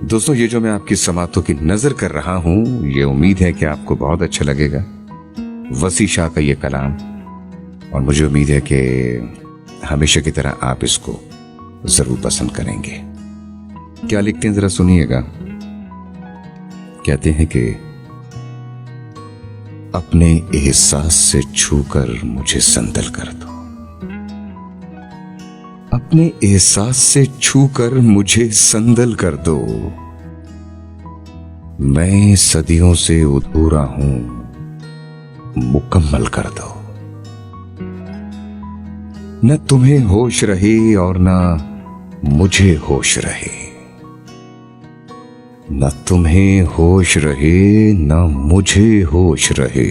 दोस्तों, ये जो मैं आपकी समातों की नजर कर रहा हूं, ये उम्मीद है कि आपको बहुत अच्छा लगेगा। वसी शाह का ये कलाम, और मुझे उम्मीद है कि हमेशा की तरह आप इसको जरूर पसंद करेंगे। क्या लिखते हैं जरा सुनिएगा। कहते हैं कि अपने एहसास से छूकर मुझे संदल कर दो, अपने एहसास से छूकर मुझे संदल कर दो। मैं सदियों से अधूरा हूं, मुकम्मल कर दो। न तुम्हें होश रहे और न मुझे होश रहे, न तुम्हें होश रहे न मुझे होश रहे।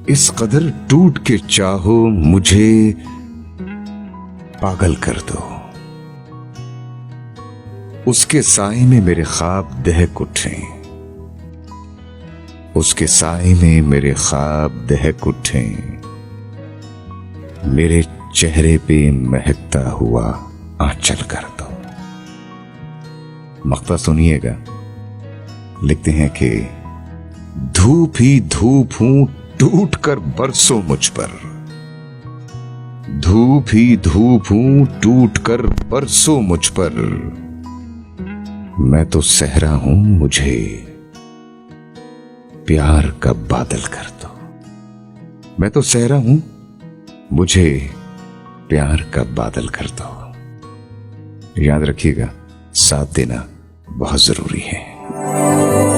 इस कदर टूट के चाहो मुझे पागल कर दो। उसके साए में मेरे ख्वाब दहक उठे, उसके साए में मेरे ख्वाब दहक उठे। मेरे चेहरे पे महकता हुआ आंचल कर दो। मक्ता सुनिएगा। लिखते हैं कि धूप ही धूप हूं टूट कर बरसों मुझ पर, धूप ही धूप हूं टूट कर बरसों मुझ पर। मैं तो सहरा हूं, मुझे प्यार का बादल कर दो। मैं तो सहरा हूं, मुझे प्यार का बादल कर दो। याद रखिएगा, साथ देना बहुत जरूरी है।